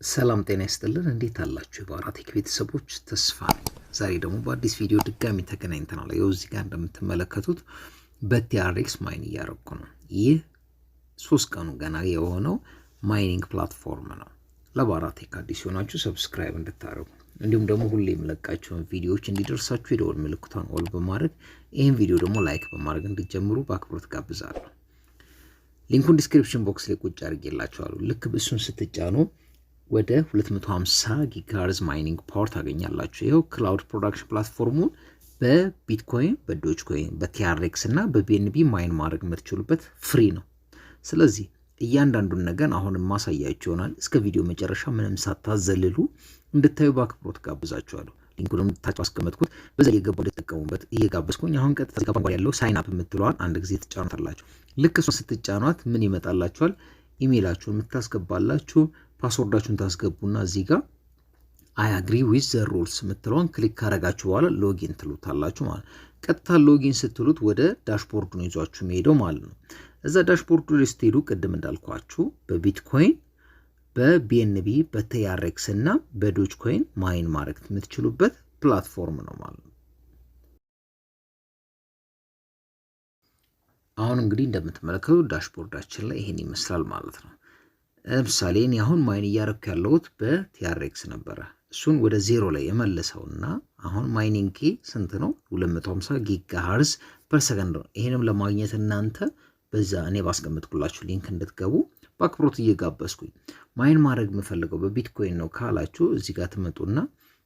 ሰላም ጤና ይስጥልን እንዴት አላችሁ የባራህ ቴክ ቤተሰቦች ተስፋ ነኝ። ዛሬ ደግሞ በአዲስ ቪዲዮ ድጋሚ ተገናኝተናል። ያው እዚህ ጋር እንደምትመለከቱት በቲአርኤክስ ማይን እያደረኩ ነው። ይህ 3 ቀኑ ገና የሆነው ማይኒንግ ፕላትፎርም ነው። ለባራህ ቴክ አዲስ ሆናችሁ ሰብስክራይብ እንድታደርጉ እንዲሁም ደግሞ ሁሌ የምለቃቸውን ቪዲዮዎች እንዲደርሳችሁ የደውል ምልክቷን ኦል በማድረግ ይህን ቪዲዮ ደግሞ ላይክ በማድረግ እንድትጀምሩ በአክብሮት ጋብዛለሁ። ሊንኩን ዲስክሪፕሽን ቦክስ ላይ ቁጭ አድርጌላችኋለሁ። ልክ እሱን ስትጫኑ ወደ 250 ጊጋሄርዝ ማይኒንግ ፓወር ታገኛላችሁ። ይሄው ክላውድ ፕሮዳክሽን ፕላትፎርሙን በቢትኮይን፣ በዶጅኮይን፣ በቲአርኤክስ እና በቢኤንቢ ማይን ማድረግ የምትችሉበት ፍሪ ነው። ስለዚህ እያንዳንዱን ነገር አሁን ማሳያችሁ ይሆናል። እስከ ቪዲዮ መጨረሻ ምንም ሳታዘልሉ እንድታዩ በአክብሮት ጋብዛችኋለሁ። ሊንኩንም ታች አስቀመጥኩት። በዛ እየገባው እንድትጠቀሙበት እየጋበዝኩኝ አሁን ቀጥታ እዚህ ጋር ያለው ሳይን አፕ የምትለዋን አንድ ጊዜ ትጫኑታላችሁ። ልክ እሷን ስትጫኗት ምን ይመጣላችኋል? ኢሜይላችሁን የምታስገባላችሁ ፓስወርዳችሁን ታስገቡና እዚህ ጋር አይ አግሪ ዊዝ ዘ ሩልስ የምትለውን ክሊክ ካረጋችሁ በኋላ ሎጊን ትሉታላችሁ ማለት። ቀጥታ ሎጊን ስትሉት ወደ ዳሽቦርዱ ነው ይዟችሁ የሚሄደው ማለት ነው። እዛ ዳሽቦርዱ ላይ ስትሄዱ ቅድም እንዳልኳችሁ በቢትኮይን፣ በቢኤንቢ፣ በቲአርኤክስ እና በዶጅኮይን ማይን ማድረግ የምትችሉበት ፕላትፎርም ነው ማለት ነው። አሁን እንግዲህ እንደምትመለከቱት ዳሽቦርዳችን ላይ ይሄን ይመስላል ማለት ነው። ለምሳሌ እኔ አሁን ማይን እያደረኩ ያለሁት በቲአርኤክስ ነበረ። እሱን ወደ 0 ላይ የመለሰውና አሁን ማይኒንግ ስንት ነው? 250 ጊጋሄርዝ ፐር ሰከንድ ነው። ይሄንም ለማግኘት እናንተ በዛ እኔ ባስቀምጥኩላችሁ ሊንክ እንድትገቡ በአክብሮት እየጋበዝኩኝ። ማይን ማድረግ የምፈልገው በቢትኮይን ነው ካላችሁ እዚህ ጋር ትመጡና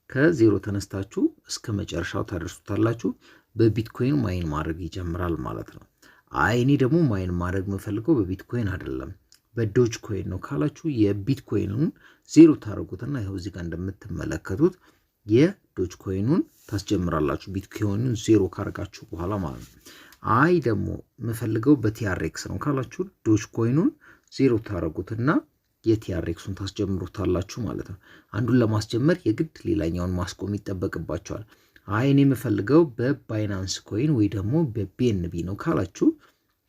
ከ0 ተነስታችሁ እስከ መጨረሻው ታደርሱታላችሁ። በቢትኮይን ማይን ማድረግ ይጀምራል ማለት ነው። አይ እኔ ደግሞ ማይን ማድረግ የምፈልገው በቢትኮይን አይደለም በዶጅኮይን ነው ካላችሁ የቢትኮይኑን 0 ታረጉትና ይሄው እዚህ ጋር እንደምትመለከቱት የዶጅኮይኑን ታስጀምራላችሁ። ቢትኮይኑን 0 ካረጋችሁ በኋላ ማለት ነው። አይ ደግሞ የምፈልገው በቲአርኤክስ ነው ካላችሁ ዶጅኮይኑን 0 ታረጉትና የቲአርኤክሱን ታስጀምሩታላችሁ ማለት ነው። አንዱን ለማስጀመር የግድ ሌላኛውን ማስቆም ይጠበቅባቸዋል። አይ እኔ የምፈልገው በባይናንስ ኮይን ወይ ደግሞ በቢኤንቢ ነው ካላችሁ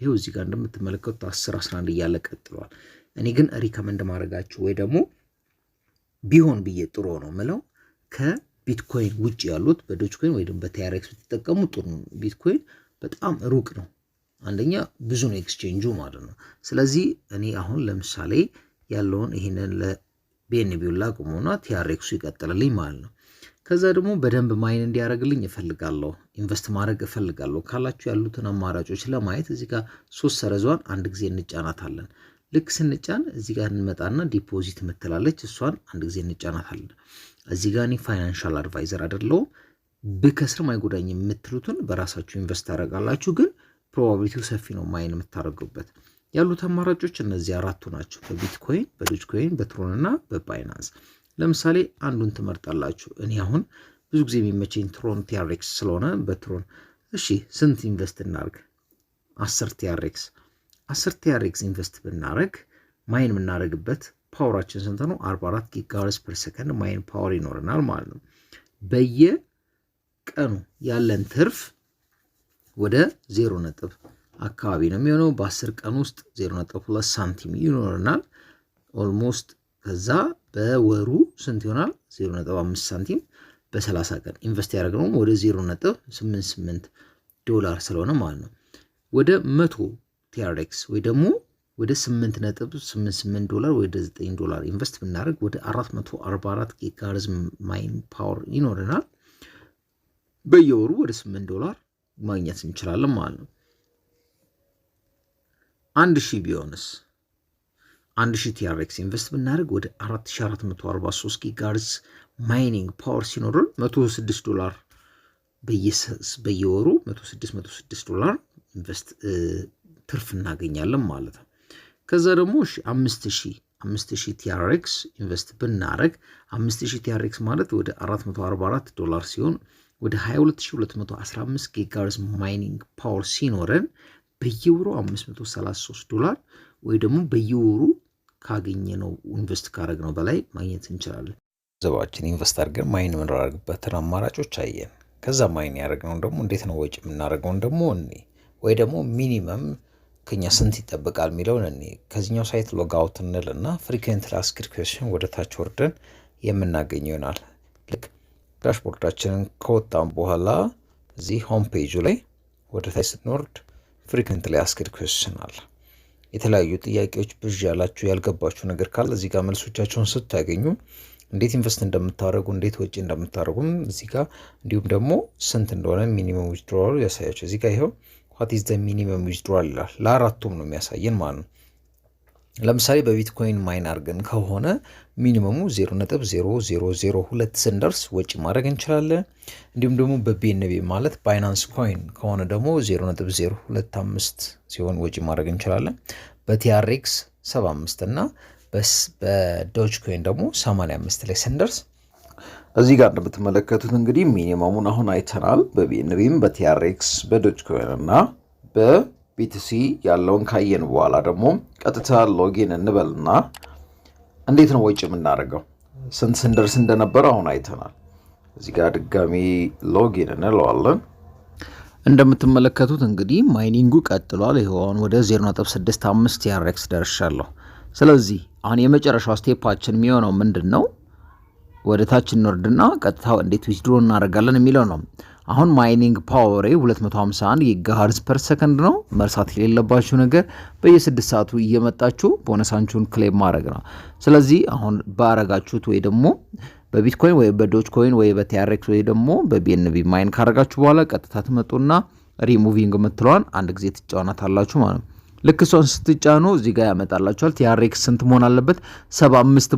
ይሄው እዚህ ጋር እንደምትመለከቱት 10-11 እያለ ቀጥሏል። እኔ ግን ሪከመንድ ማድረጋችሁ ወይ ደግሞ ቢሆን ብዬ ጥሩ ነው ምለው ከቢትኮይን ውጭ ያሉት በዶጅኮይን ወይ ደግሞ በቲአርኤክስ ብትጠቀሙ ጥሩ ነው። ቢትኮይን በጣም ሩቅ ነው። አንደኛ ብዙ ነው ኤክስቼንጁ ማለት ነው። ስለዚህ እኔ አሁን ለምሳሌ ያለውን ይሄንን ለቢኤንቢው ላቁመውና ቲአርኤክሱ ይቀጥልልኝ ማለት ነው። ከዛ ደግሞ በደንብ ማይን እንዲያደርግልኝ እፈልጋለሁ፣ ኢንቨስት ማድረግ እፈልጋለሁ ካላችሁ ያሉትን አማራጮች ለማየት እዚህ ጋር 3 ሰረዟን አንድ ጊዜ እንጫናታለን። ልክ ስንጫን እዚህ ጋር እንመጣና ዲፖዚት ምትላለች እሷን አንድ ጊዜ እንጫናታለን። እዚህ ጋር እኔ ፋይናንሻል አድቫይዘር አይደለሁም ብከስርም አይጎዳኝ የምትሉትን በራሳችሁ ኢንቨስት ታደርጋላችሁ። ግን ፕሮባቢሊቲው ሰፊ ነው ማይን የምታደርጉበት። ያሉት አማራጮች እነዚህ 4ቱ ናቸው፣ በቢትኮይን፣ በዶጅኮይን፣ በትሮን እና በባይናንስ። ለምሳሌ አንዱን ትመርጣላችሁ። እኔ አሁን ብዙ ጊዜ የሚመቸኝ ትሮን ቲአርኤክስ ስለሆነ በትሮን እሺ ስንት ኢንቨስት እናርግ? 10 ቲአርኤክስ ኢንቨስት ብናረግ ማይን የምናደርግበት ፓወራችን ስንት ነው? 44 ጊጋሄርዝ ፐር ሰከንድ ማይን ፓወር ይኖረናል ማለት ነው። በየቀኑ ያለን ትርፍ ወደ 0 ነጥብ አካባቢ ነው የሚሆነው። በ10 ቀን ውስጥ 0.2 ሳንቲም ይኖረናል ኦልሞስት። ከዛ በወሩ ስንት ይሆናል? 0.5 ሳንቲም። በ30 ቀን ኢንቨስት ያደረግነው ወደ 0.88 ዶላር ስለሆነ ማለት ነው። ወደ 100 ቲአርኤክስ ወይ ደግሞ ወደ 8.88 ዶላር ወደ 9 ዶላር ኢንቨስት ብናደርግ ወደ 444 ጊጋሄርዝ ማይን ፓወር ይኖረናል። በየወሩ ወደ 8 ዶላር ማግኘት እንችላለን ማለት ነው። 1000 ቢሆንስ 1000 ቲአርኤክስ ኢንቨስት ብናደርግ ወደ 4443 ጊጋሄርዝ ማይኒንግ ፓወር ሲኖረን 106 ዶላር በየወሩ 106 ዶላር ኢንቨስት ትርፍ እናገኛለን ማለት ነው። ከዛ ደግሞ 5000 ቲአርኤክስ ኢንቨስት ብናደርግ 5000 ቲአርኤክስ ማለት ወደ 444 ዶላር ሲሆን ወደ 22215 ጊጋሄርዝ ማይኒንግ ፓወር ሲኖረን በየወሩ 533 ዶላር ወይ ደግሞ በየወሩ ካገኘነው ኢንቨስት ካረግነው በላይ ማግኘት እንችላለን። ገንዘባችን ኢንቨስት አድርገን ማይን የምናደርግበትን አማራጮች አየን። ከዛ ማይን ያደረግነው ደግሞ እንዴት ነው ወጪ የምናደርገው ደግሞ ወይ ደግሞ ሚኒመም ከኛ ስንት ይጠበቃል የሚለውን እኔ ከዚህኛው ሳይት ሎግ አውት እንልና ፍሪኩዌንትሊ አስክድ ኩዌስችን ወደ ታች ወርደን የምናገኘው ይሆናል። ልክ ዳሽቦርዳችንን ከወጣን በኋላ እዚህ ሆም ፔጁ ላይ ወደ ታች ስንወርድ ፍሪኩዌንትሊ አስክድ ኩዌስችን አለ። የተለያዩ ጥያቄዎች ብዥ ያላችሁ ያልገባችሁ ነገር ካለ እዚህ ጋር መልሶቻቸውን ስታገኙ እንዴት ኢንቨስት እንደምታደርጉ እንዴት ወጪ እንደምታደርጉም እዚህ ጋር እንዲሁም ደግሞ ስንት እንደሆነ ሚኒመም ዊዝድሮዋል ያሳያችሁ። እዚህ ጋር ይሄው what is the minimum withdrawal ይላል። ለአራቱም ነው የሚያሳየን ማለት ነው። ለምሳሌ በቢትኮይን ማይን አድርገን ከሆነ ሚኒመሙ 0.0002 ስንደርስ ወጪ ማድረግ እንችላለን። እንዲሁም ደግሞ በቢኤንቢ ማለት ባይናንስ ኮይን ከሆነ ደግሞ 0.025 ሲሆን ወጪ ማድረግ እንችላለን። በቲአርኤክስ 75 እና በዶጅ ኮይን ደግሞ 85 ላይ ስንደርስ እዚህ ጋር እንደምትመለከቱት እንግዲህ ሚኒመሙን አሁን አይተናል። በቢኤንቢም በቲአርኤክስ በዶጅ ኮይን እና በቢቲሲ ያለውን ካየን በኋላ ደግሞ ቀጥታ ሎጊን እንበልና እንዴት ነው ወጪ የምናደርገው ስንት ስንደርስ እንደነበረ አሁን አይተናል። እዚህ ጋር ድጋሚ ሎጊን እንለዋለን። እንደምትመለከቱት እንግዲህ ማይኒንጉ ቀጥሏል። ይሄውን ወደ 0.65 TRX ደርሻለሁ። ስለዚህ አሁን የመጨረሻው ስቴፓችን የሚሆነው ምንድነው? ወደ ታች እንወርድና ቀጥታ እንዴት ዊዝድሮ እናደርጋለን የሚለው ነው። አሁን ማይኒንግ ፓወሬ 251 ጊጋሄርዝ ፐር ሰከንድ ነው። መርሳት የሌለባችሁ ነገር በየ6 ሰዓቱ እየመጣችሁ ቦነሳችሁን ክሌም ማድረግ ነው። ስለዚህ አሁን ባረጋችሁት ወይ ደግሞ በቢትኮይን ወይ በዶጅ ኮይን ወይ በቲአርኤክስ ወይ ደግሞ በቢኤንቢ ማይን ካረጋችሁ በኋላ ቀጥታ ትመጡና ሪሙቪንግ የምትለዋን አንድ ጊዜ ትጫናታላችሁ ማለት ነው። ልክ እሷን ስትጫኑ እዚህ ጋር ያመጣላችኋል። ቲአርኤክስ ስንት መሆን አለበት? 75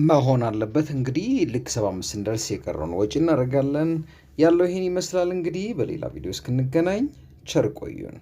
መሆን አለበት። እንግዲህ ልክ 75 እንደርስ የቀረውን ወጪ እናደርጋለን። ያለው ይሄን ይመስላል። እንግዲህ በሌላ ቪዲዮ እስክንገናኝ ቸር ቆዩን።